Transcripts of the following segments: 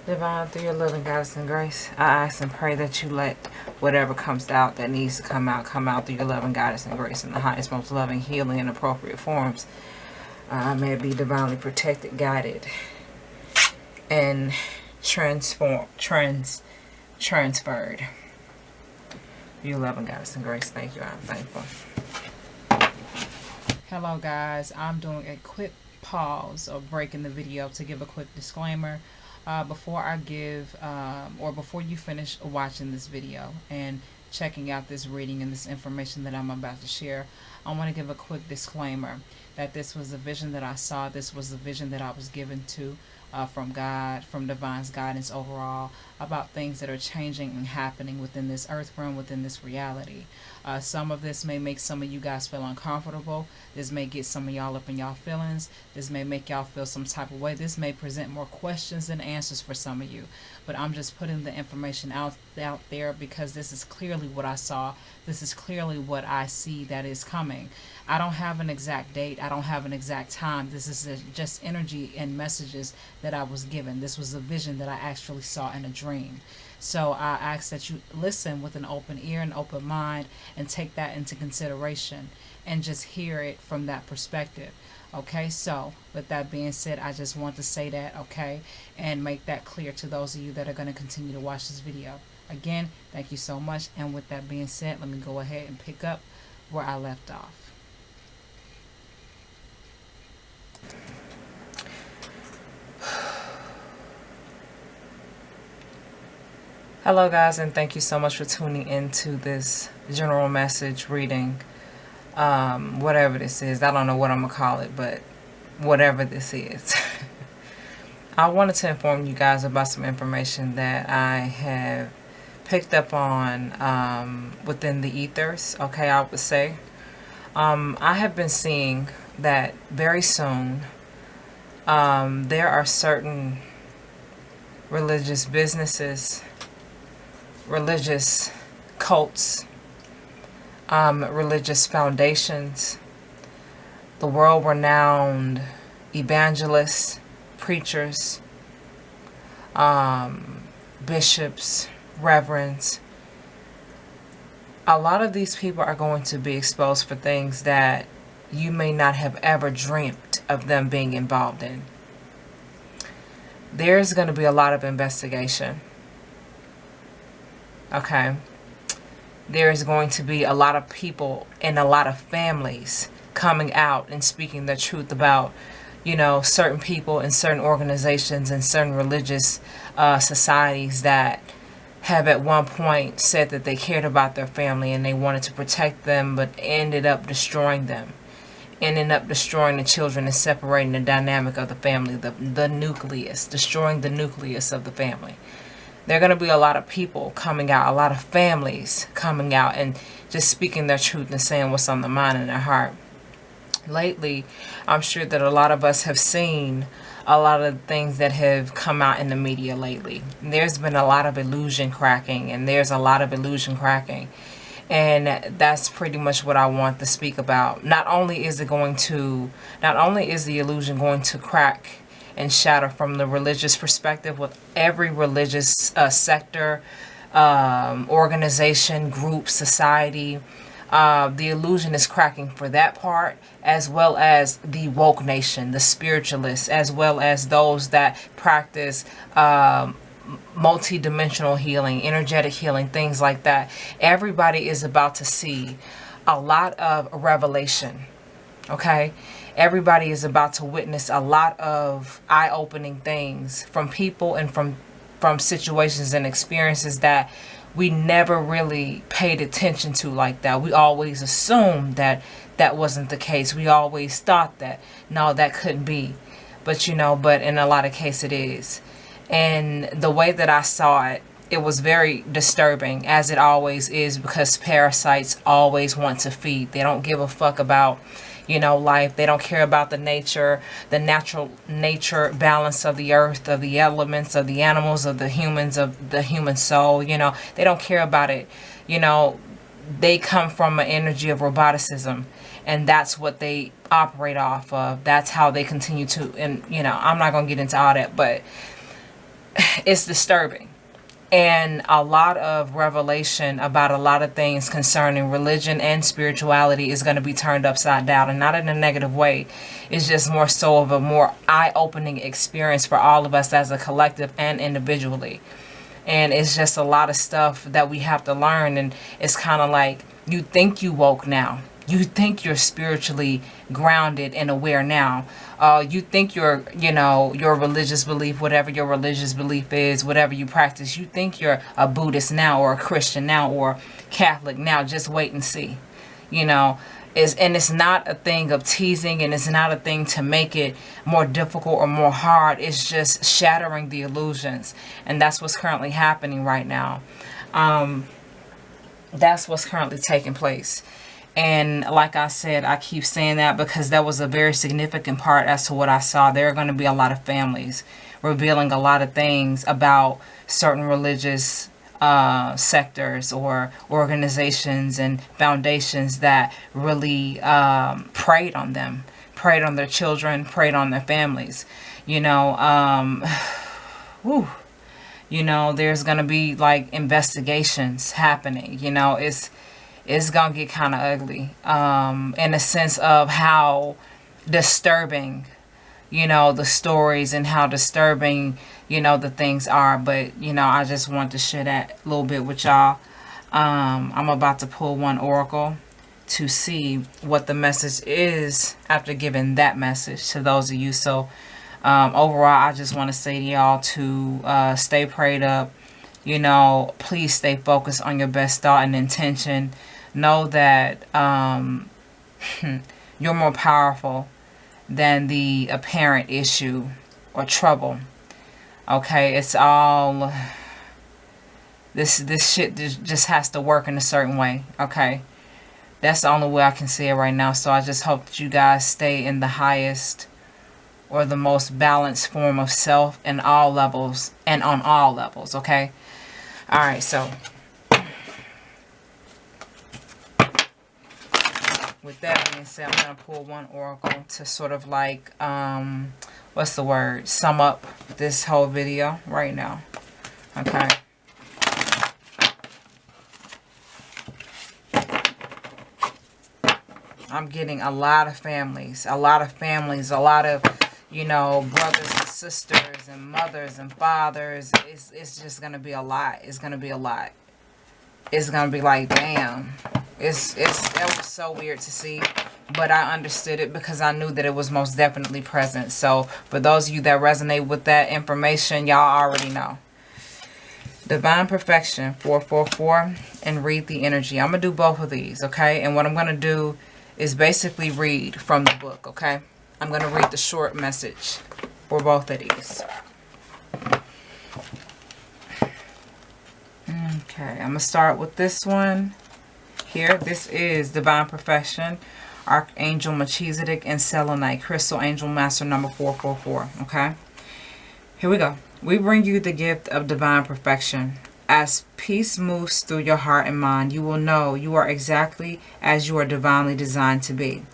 Divine, through your loving guidance and grace, I ask and pray that you let whatever comes out that needs to come out through your loving guidance and grace in the highest, most loving, healing, and appropriate forms. May it be divinely protected, guided, and transferred. Your loving guidance and grace. Thank you. I'm thankful. Hello, guys. I'm doing a quick pause of breaking the video to give a quick disclaimer. Before I give, or before you finish watching this video and checking out this reading and this information that I'm about to share, I want to give a quick disclaimer that this was a vision that I saw. This was a vision that I was given to from God, from Divine's guidance overall, about things that are changing and happening within this earth realm, within this reality. Some of this may make some of you guys feel uncomfortable. This may get some of y'all up in y'all feelings. This may make y'all feel some type of way. This may present more questions than answers for some of you. But I'm just putting the information out there because this is clearly what I saw. This is clearly what I see that is coming. I don't have an exact date. I don't have an exact time. This is just energy and messages that I was given. This was a vision that I actually saw in a dream. So I ask that you listen with an open ear and open mind and take that into consideration and just hear it from that perspective. Okay, so with that being said, I just want to say that, okay, and make that clear to those of you that are going to continue to watch this video. Again, thank you so much. And with that being said, let me go ahead and pick up where I left off. Hello guys, and thank you so much for tuning into this general message reading. Whatever this is, I don't know what I'm gonna call it, but whatever this is. I wanted to inform you guys about some information that I have picked up on within the ethers, okay, I would say. I have been seeing that very soon there are certain religious businesses, religious cults, religious foundations, the world-renowned evangelists, preachers, bishops, reverends. A lot of these people are going to be exposed for things that you may not have ever dreamt of them being involved in. There's going to be a lot of investigation. Okay, there's going to be a lot of people and a lot of families coming out and speaking the truth about, you know, certain people and certain organizations and certain religious societies that have at one point said that they cared about their family and they wanted to protect them, but ended up destroying them, ended up destroying the children and separating the dynamic of the family, the nucleus, destroying the nucleus of the family. There are going to be a lot of people coming out, a lot of families coming out and just speaking their truth and saying what's on their mind and their heart. Lately, I'm sure that a lot of us have seen a lot of things that have come out in the media lately. There's been a lot of illusion cracking, and there's a lot of illusion cracking. And that's pretty much what I want to speak about. Not only is the illusion going to crack and shatter from the religious perspective with every religious sector, organization, group, society. The illusion is cracking for that part, as well as the woke nation, the spiritualists, as well as those that practice multi-dimensional healing, energetic healing, things like that. Everybody is about to see a lot of revelation, okay? Everybody is about to witness a lot of eye-opening things from people and from situations and experiences that we never really paid attention to like that. We always assumed that that wasn't the case. We always thought that, no, that couldn't be. But, you know, but in a lot of cases it is. And the way that I saw it, it was very disturbing, as it always is, because parasites always want to feed. They don't give a fuck about, you know, life. They don't care about the nature, the natural nature balance of the earth, of the elements, of the animals, of the humans, of the human soul. You know, they don't care about it. You know, they come from an energy of roboticism, and that's what they operate off of. That's how they continue to, and, you know, I'm not going to get into all that, but it's disturbing. And a lot of revelation about a lot of things concerning religion and spirituality is going to be turned upside down, and not in a negative way. It's just more so of a more eye-opening experience for all of us as a collective and individually. And it's just a lot of stuff that we have to learn. And it's kind of like, you think you woke now. You think you're spiritually grounded and aware now. You think your religious belief, whatever your religious belief is, whatever you practice, you think you're a Buddhist now, or a Christian now, or Catholic now. Just wait and see. And it's not a thing of teasing, and it's not a thing to make it more difficult or more hard. It's just shattering the illusions. And that's what's currently happening right now. That's what's currently taking place. And like I said, I keep saying that because that was a very significant part as to what I saw. There are going to be a lot of families revealing a lot of things about certain religious sectors or organizations and foundations that really preyed on them, preyed on their children, preyed on their families. There's going to be like investigations happening. It's going to get kind of ugly in a sense of how disturbing, the stories and how disturbing, the things are. But, I just want to share that a little bit with y'all. I'm about to pull one oracle to see what the message is after giving that message to those of you. So overall, I just want to say to y'all to stay prayed up. Please stay focused on your best thought and intention. Know that you're more powerful than the apparent issue or trouble. Okay, it's all this shit just has to work in a certain way. Okay, that's the only way I can see it right now. So I just hope that you guys stay in the highest or the most balanced form of self in all levels and on all levels. Okay, all right. So with that being said, I'm going to pull one oracle to sort of like, what's the word? Sum up this whole video right now. Okay. I'm getting a lot of families, a lot of brothers and sisters and mothers and fathers. It's just going to be a lot. It's going to be a lot. It's going to be like, damn. That was so weird to see, but I understood it because I knew that it was most definitely present. So for those of you that resonate with that information, y'all already know. Divine Perfection 444 and read the energy. I'm going to do both of these, okay? And what I'm going to do is basically read from the book, okay? I'm going to read the short message for both of these. Okay, I'm going to start with this one. Here, this is Divine Perfection, Archangel Melchizedek and Selenite, Crystal Angel Master number 444, okay? Here we go. We bring you the gift of divine perfection. As peace moves through your heart and mind, you will know you are exactly as you are divinely designed to be.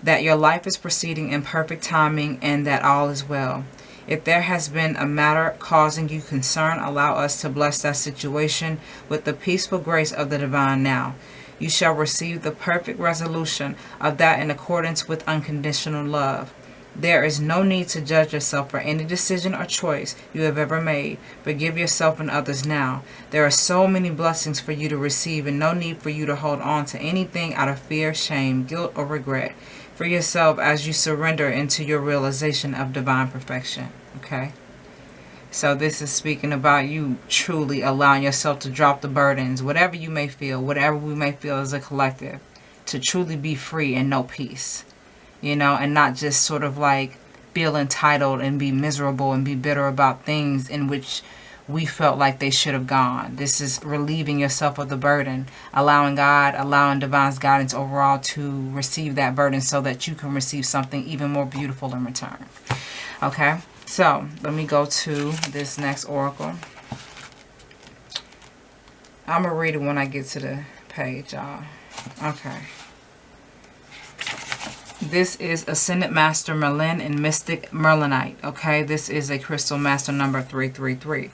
That your life is proceeding in perfect timing and that all is well. If there has been a matter causing you concern, allow us to bless that situation with the peaceful grace of the divine now. You shall receive the perfect resolution of that in accordance with unconditional love. There is no need to judge yourself for any decision or choice you have ever made. Forgive yourself and others now. There are so many blessings for you to receive and no need for you to hold on to anything out of fear, shame, guilt, or regret. Free yourself as you surrender into your realization of divine perfection. Okay? So this is speaking about you truly allowing yourself to drop the burdens, whatever you may feel, whatever we may feel as a collective, to truly be free and know peace. And not just sort of like feel entitled and be miserable and be bitter about things in which we felt like they should have gone. This is relieving yourself of the burden, allowing God, allowing divine's guidance overall to receive that burden so that you can receive something even more beautiful in return. Okay, so let me go to this next oracle. I'm going to read it when I get to the page, y'all. Okay. This is Ascended Master Merlin and Mystic Merlinite. Okay, this is a crystal master number 333.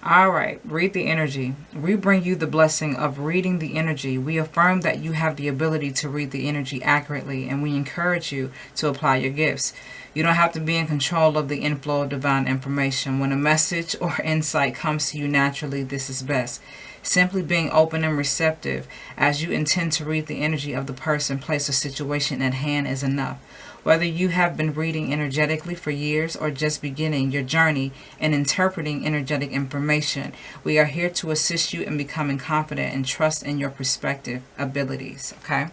All right, read the energy. We bring you the blessing of reading the energy. We affirm that you have the ability to read the energy accurately, and we encourage you to apply your gifts. You don't have to be in control of the inflow of divine information. When a message or insight comes to you naturally, this is best. Simply being open and receptive as you intend to read the energy of the person, place, or situation at hand is enough. Whether you have been reading energetically for years or just beginning your journey in interpreting energetic information, we are here to assist you in becoming confident and trust in your perspective abilities. Okay?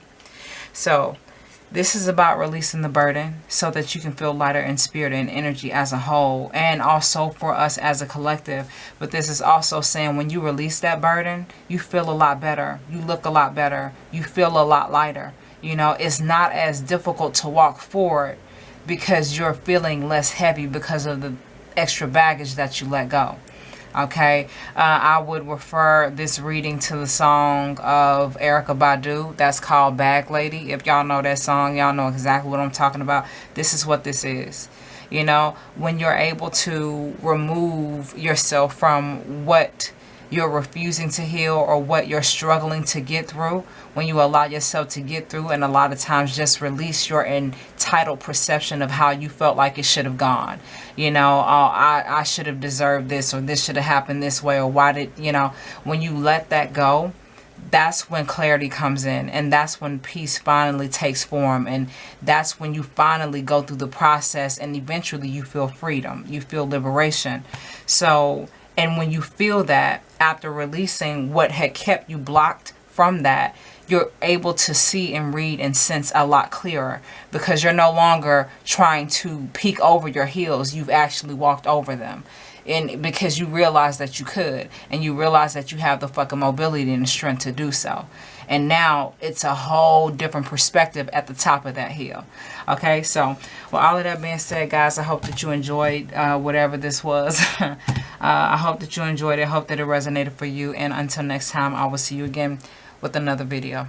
So, this is about releasing the burden so that you can feel lighter in spirit and energy as a whole, and also for us as a collective. But this is also saying when you release that burden, you feel a lot better. You look a lot better. You feel a lot lighter. You know, it's not as difficult to walk forward because you're feeling less heavy because of the extra baggage that you let go. Okay, I would refer this reading to the song of Erykah Badu that's called Bag Lady. If y'all know that song, y'all know exactly what I'm talking about. This is what this is. You know, when you're able to remove yourself from what you're refusing to heal or what you're struggling to get through, when you allow yourself to get through and a lot of times just release your entitled perception of how you felt like it should have gone. You know, I should have deserved this, or this should have happened this way, or why did, you know, when you let that go, that's when clarity comes in, and that's when peace finally takes form, and that's when you finally go through the process and eventually you feel freedom, you feel liberation. So, and when you feel that, after releasing what had kept you blocked from that, you're able to see and read and sense a lot clearer because you're no longer trying to peek over your heels. You've actually walked over them. And because you realize that you could, and you realize that you have the fucking mobility and the strength to do so. And now it's a whole different perspective at the top of that hill. Okay, so with all of that being said, guys, I hope that you enjoyed whatever this was. I hope that you enjoyed it. I hope that it resonated for you. And until next time, I will see you again with another video.